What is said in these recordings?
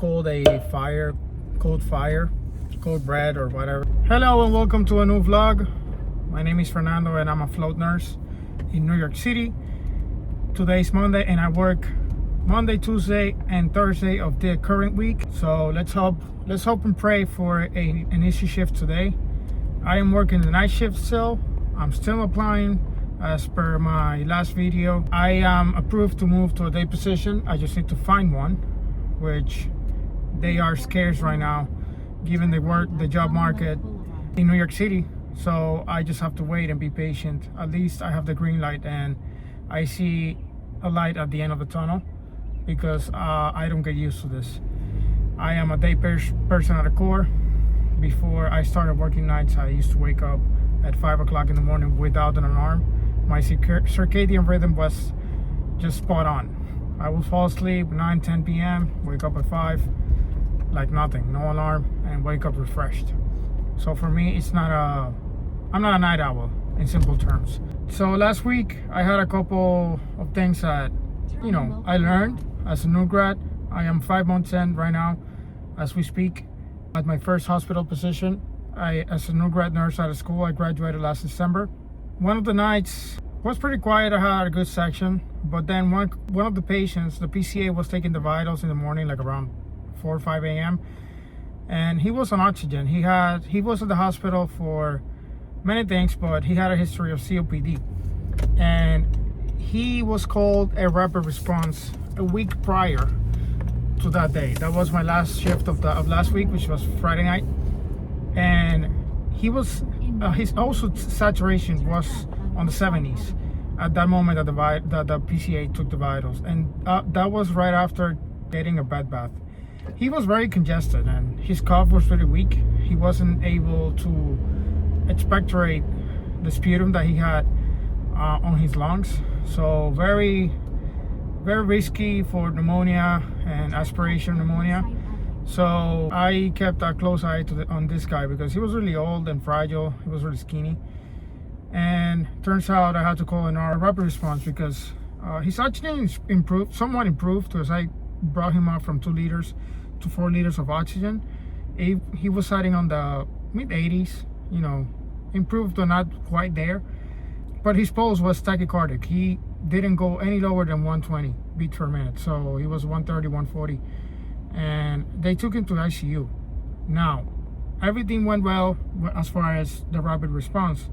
called a cold bread or whatever. Hello and welcome to a new vlog. My name is Fernando and I'm a float nurse in New York City. Today's Monday and I work Monday, Tuesday and Thursday of the current week. So let's hope and pray for an easy shift today. I am working the night shift still. I'm still applying as per my last video. I am approved to move to a day position. I just need to find one, which they are scarce right now given the job market in New York City. So I just have to wait and be patient. At least I have the green light and I see a light at the end of the tunnel, because I don't get used to this. I am a day person at the core. Before I started working nights, I used to wake up at 5 o'clock in the morning without an alarm. My circadian rhythm was just spot on. I would fall asleep 9-10 p.m, wake up at 5 like nothing, no alarm, and wake up refreshed. So for me, I'm not a night owl in simple terms. So last week I had a couple of things that I learned as a new grad. I am 5 months in right now as we speak at my first hospital position. As a new grad nurse out of school, I graduated last December. One of the nights was pretty quiet. I had a good section, but then one of the patients, the PCA, was taking the vitals in the morning, like around 4 or 5 a.m. and he was on oxygen. He was at the hospital for many things, but he had a history of COPD, and he was called a rapid response a week prior to that day. That was my last shift of last week, which was Friday night, and he was his also saturation was on the 70s at that moment that the PCA took the vitals, and that was right after getting a bed bath. He was very congested and his cough was really weak. He wasn't able to expectorate the sputum that he had on his lungs, so very, very risky for pneumonia and aspiration pneumonia. So I kept a close eye on this guy because he was really old and fragile. He was really skinny, and turns out I had to call in our rapid response because his oxygen somewhat improved as I brought him up from 2 liters to 4 liters of oxygen. He was sitting on the mid 80s, improved but not quite there. But his pulse was tachycardic. He didn't go any lower than 120 beats per minute. So he was 130, 140. And they took him to ICU. Now, everything went well as far as the rapid response.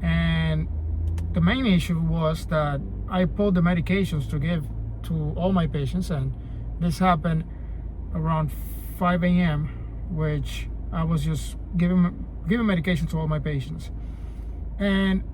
And the main issue was that I pulled the medications to give to all my patients. And this happened around 5 a.m., which I was just giving medication to all my patients. And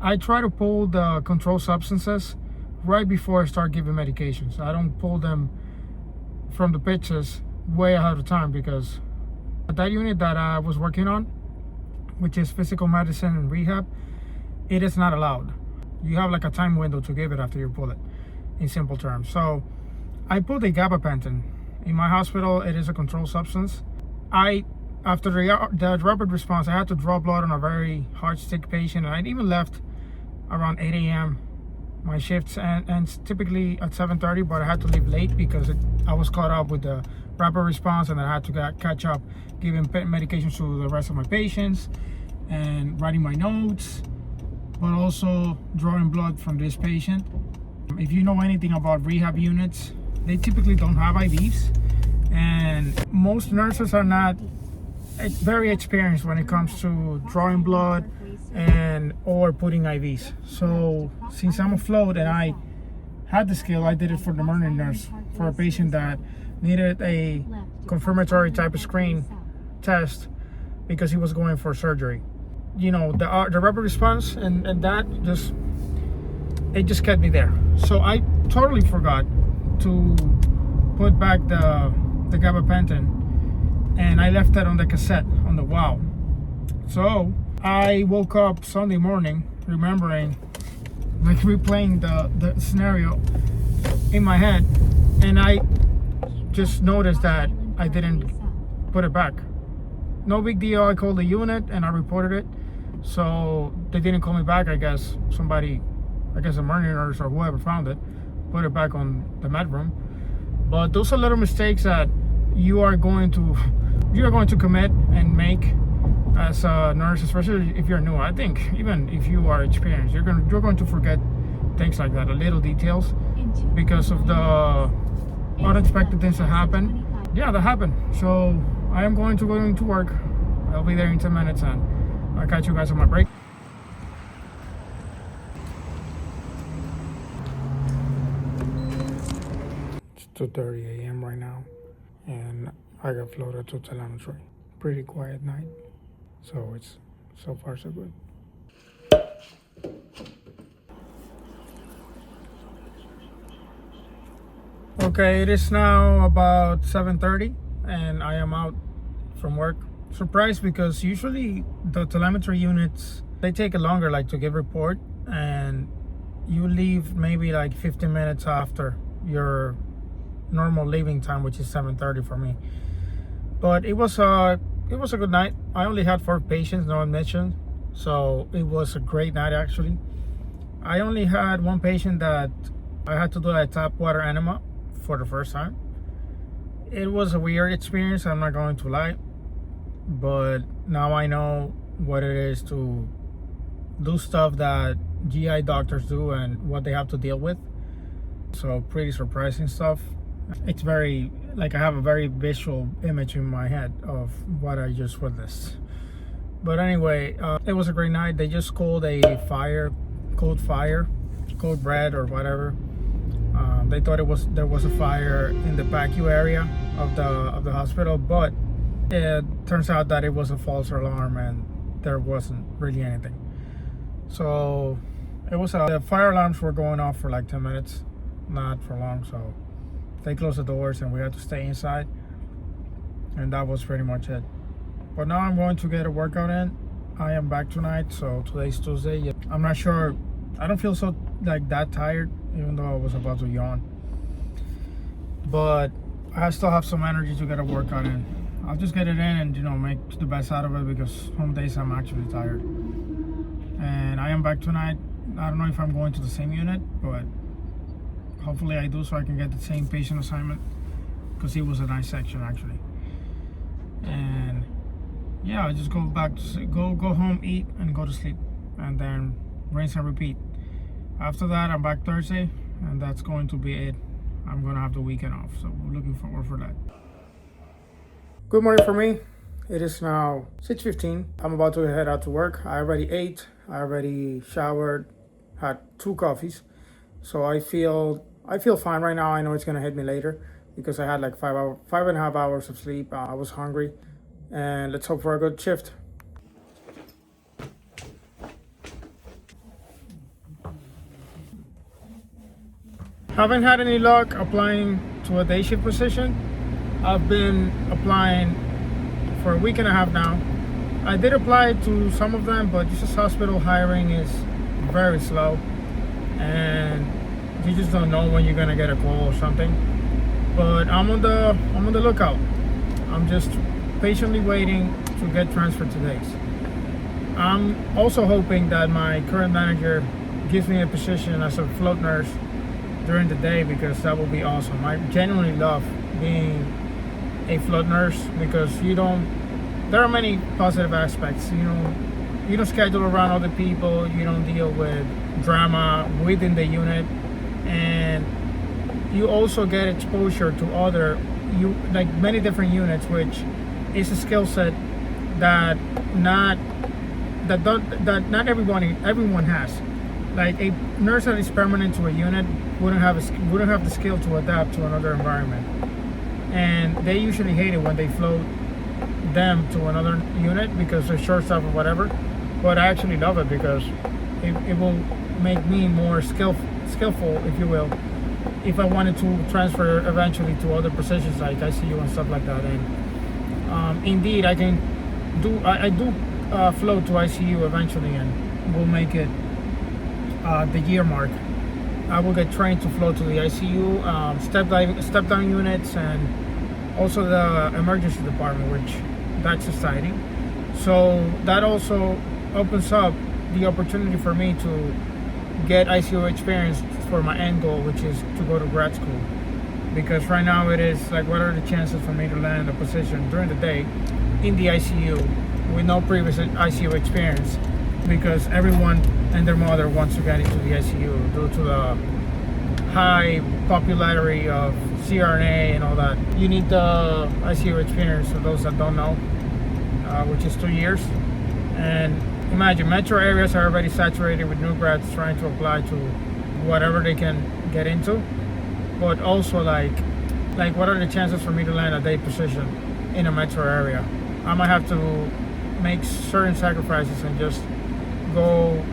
I try to pull the controlled substances right before I start giving medications. I don't pull them from the pitches way ahead of time, because at that unit that I was working on, which is physical medicine and rehab, it is not allowed. You have like a time window to give it after you pull it, in simple terms. So I pulled a gabapentin. In my hospital, it is a controlled substance. After the rapid response, I had to draw blood on a very hard stick patient, and I even left around 8 a.m. My shifts ends typically at 7:30, but I had to leave late because I was caught up with the rapid response, and I had to catch up giving medications to the rest of my patients and writing my notes, but also drawing blood from this patient. If you know anything about rehab units, they typically don't have IVs, and most nurses are not very experienced when it comes to drawing blood or putting IVs. So since I'm afloat and I had the skill, I did it for the emergency nurse for a patient that needed a confirmatory type of screen test because he was going for surgery. The rapid response and that just kept me there. So I totally forgot to put back the gabapentin, and I left that on the cassette on the wow. So I woke up Sunday morning remembering, like replaying the scenario in my head, and I just noticed that I didn't put it back. No big deal. I called the unit and I reported it. So they didn't call me back. I guess a emergency nurse or whoever found it, put it back on the med room. But those are little mistakes that you are going to commit and make as a nurse, especially if you're new. I think even if you are experienced, you're going to forget things like that, the little details, because of the unexpected things that happen. Yeah, that happened. So I am going to work. I'll be there in 10 minutes, and I'll catch you guys on my break. It's 2:30 a.m. right now, and I got floated to telemetry. Pretty quiet night, so it's so far so good. Okay, it is now about 7:30, and I am out from work. Surprised because usually the telemetry units, they take longer like to give report, and you leave maybe like 15 minutes after your normal leaving time, which is 7:30 for me. But it was a good night. I only had 4 patients, no admission, so it was a great night actually. I only had one patient that I had to do a tap water enema for the first time. It was a weird experience, I'm not going to lie, but now I know what it is to do stuff that GI doctors do and what they have to deal with. So pretty surprising stuff. It's very, like, I have a very visual image in my head of what I just witnessed. But anyway, it was a great night. They just called a code red or whatever. They thought there was a fire in the PACU area of the hospital, but it turns out that it was a false alarm and there wasn't really anything. So it was the fire alarms were going off for like 10 minutes, not for long. So they closed the doors and we had to stay inside, and that was pretty much it. But now I'm going to get a workout in. I am back tonight, so today's Tuesday. I'm not sure. I don't feel so like that tired, even though I was about to yawn. But I still have some energy to get a workout in. I'll just get it in and make the best out of it, because some days I'm actually tired. And I am back tonight. I don't know if I'm going to the same unit, but hopefully I do, so I can get the same patient assignment, because it was a nice section actually. And yeah, I just go back to go home, eat, and go to sleep, and then rinse and repeat. After that, I'm back Thursday, and that's going to be it. I'm gonna have the weekend off, so we're looking forward for that. Good morning for me. It is now 6:15. I'm about to head out to work. I already ate. I already showered. Had 2 coffees, so I feel fine right now. I know it's gonna hit me later because I had like 5.5 hours of sleep. I was hungry, and let's hope for a good shift. Haven't had any luck applying to a day shift position. I've been applying for a week and a half now. I did apply to some of them, but just hospital hiring is very slow, and you just don't know when you're gonna get a call or something. But I'm on the lookout. I'm just patiently waiting to get transferred to days. I'm also hoping that my current manager gives me a position as a float nurse during the day, because that would be awesome. I genuinely love being a float nurse, because there are many positive aspects. You don't schedule around other people, you don't deal with drama within the unit, and you also get exposure to many different units, which is a skill set that not everyone has. Like a nurse that is permanent to a unit wouldn't have the skill to adapt to another environment, and they usually hate it when they float them to another unit because they're short staffed or whatever. But I actually love it, because it will make me more skillful, if you will, if I wanted to transfer eventually to other positions like ICU and stuff like that. And indeed, I do float to ICU eventually, and we'll make it the year mark. I will get trained to float to the ICU, step down units, and also the emergency department, which that's exciting. So that also opens up the opportunity for me to get ICU experience for my end goal, which is to go to grad school. because right now it is like, what are the chances for me to land a position during the day in the ICU with no previous ICU experience, because everyone and their mother wants to get into the ICU due to the high popularity of CRNA and all that. You need the ICU experience, for those that don't know, which is 2 years. And imagine, metro areas are already saturated with new grads trying to apply to whatever they can get into, but also like what are the chances for me to land a day position in a metro area? I might have to make certain sacrifices and just go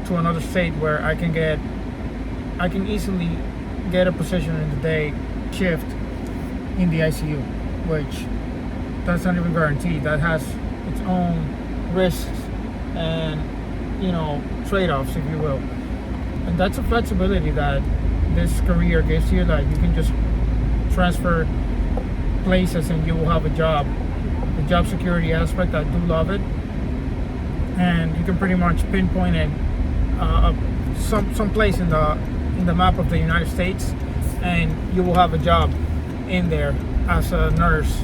to another state where I can easily get a position in the day shift in the ICU, which that's not even guaranteed. That has its own risks and, you know, trade-offs, if you will. And that's a flexibility that this career gives you, that you can just transfer places and you will have a job. The job security aspect, I do love it. And you can pretty much pinpoint it some place in the map of the United States, and you will have a job in there as a nurse.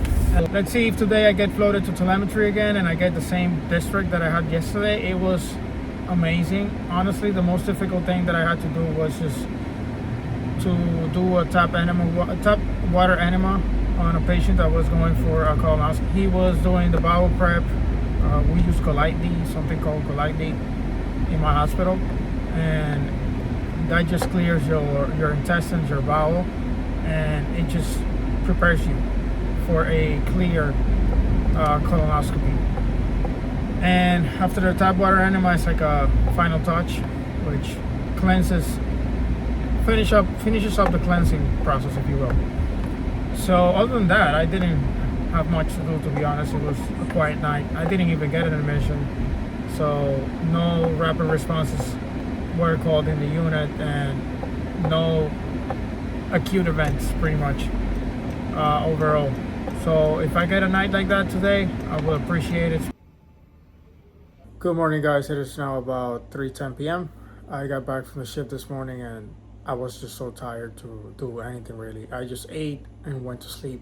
Let's see if today I get floated to telemetry again and I get the same district that I had yesterday. It was amazing. Honestly, the most difficult thing that I had to do was just to do a tap water enema on a patient that was going for a colonoscopy. He was doing the bowel prep. We use something called Colite in my hospital, and that just clears your intestines, your bowel, and it just prepares you for a clear colonoscopy. And after the tap water enema, it's like a final touch, which finishes up the cleansing process, if you will. So other than that, I didn't have much to do, to be honest. It was a quiet night. I didn't even get an admission, so no rapid responses were called in the unit, and no acute events, pretty much, overall. So if I get a night like that today, I will appreciate it. Good morning, guys. It is now about 3:10 p.m. I got back from the shift this morning and I was just so tired to do anything really. I just ate and went to sleep.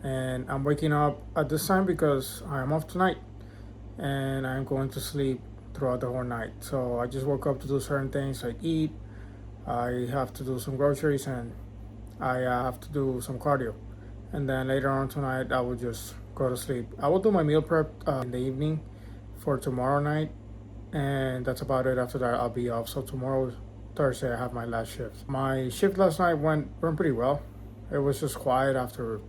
And I'm waking up at this time because I'm off tonight and I'm going to sleep throughout the whole night. So I just woke up to do certain things like eat. I have to do some groceries and I have to do some cardio. And then later on tonight, I will just go to sleep. I will do my meal prep in the evening for tomorrow night, and that's about it. After that, I'll be off. So tomorrow, Thursday, I have my last shift. My shift last night went pretty well. It was just quiet after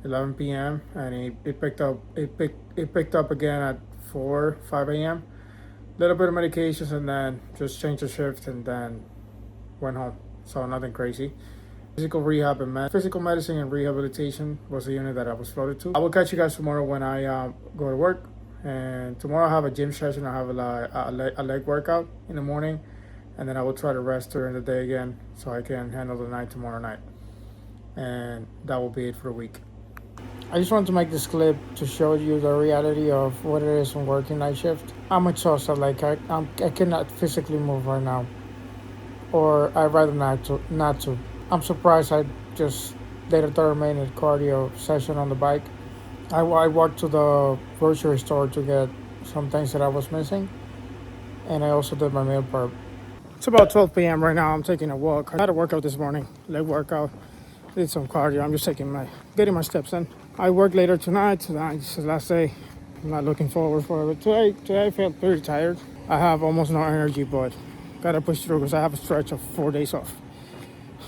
11 p.m. and it picked up again at 5 a.m. Little bit of medications and then just changed the shift and then went home. So nothing crazy. Physical medicine and rehabilitation was the unit that I was floated to. I will catch you guys tomorrow when I go to work. And tomorrow I have a gym session. I have a leg workout in the morning, and then I will try to rest during the day again so I can handle the night tomorrow night. And that will be it for the week. I just wanted to make this clip to show you the reality of what it is when working night shift. I'm exhausted. Like I cannot physically move right now, or I'd rather not to. I'm surprised I just did a 30-minute cardio session on the bike. I walked to the grocery store to get some things that I was missing, and I also did my meal prep. It's about 12 p.m. right now. I'm taking a walk. I had a workout this morning, leg workout, did some cardio. I'm just getting my steps in. I work later tonight. Tonight's the last day. I'm not looking forward for it. Today I felt pretty tired. I have almost no energy, but gotta push through because I have a stretch of 4 days off,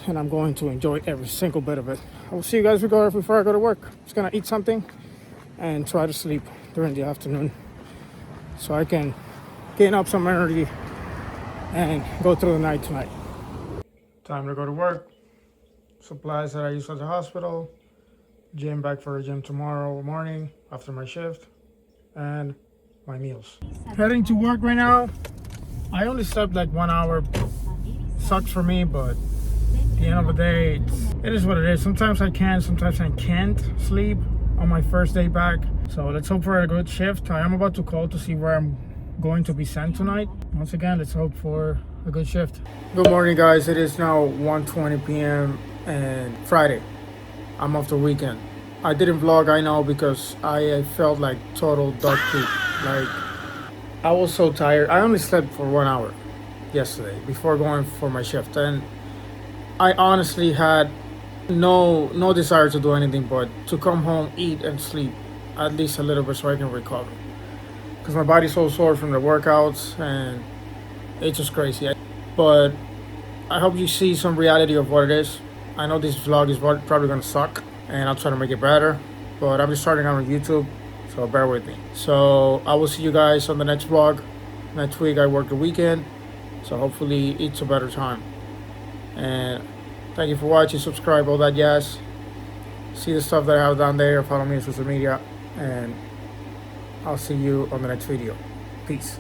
and I'm going to enjoy every single bit of it. I will see you guys before I go to work. I'm just gonna eat something and try to sleep during the afternoon so I can gain up some energy and go through the night tonight. Time to go to work. Supplies that I use at the hospital. Back for the gym tomorrow morning after my shift. And my meals. Heading to work right now. I only slept like 1 hour. Sucks for me, but at the end of the day, it is what it is. Sometimes I can, sometimes I can't sleep on my first day back. So let's hope for a good shift. I am about to call to see where I'm going to be sent tonight. Once again, let's hope for a good shift. Good morning, guys. It is now 1:20 p.m. and Friday. I'm off the weekend. I didn't vlog, I know, because I felt like total dog poop. Like, I was so tired. I only slept for 1 hour yesterday before going for my shift, and I honestly had no desire to do anything but to come home, eat, and sleep at least a little bit so I can recover. Because my body's so sore from the workouts, and it's just crazy. But I hope you see some reality of what it is. I know this vlog is probably gonna suck, and I'll try to make it better. But I'm just starting out on YouTube, so bear with me. So I will see you guys on the next vlog. Next week I work the weekend, so hopefully it's a better time. And thank you for watching. Subscribe, all that jazz. See the stuff that I have down there. Follow me on social media, and I'll see you on the next video. Peace.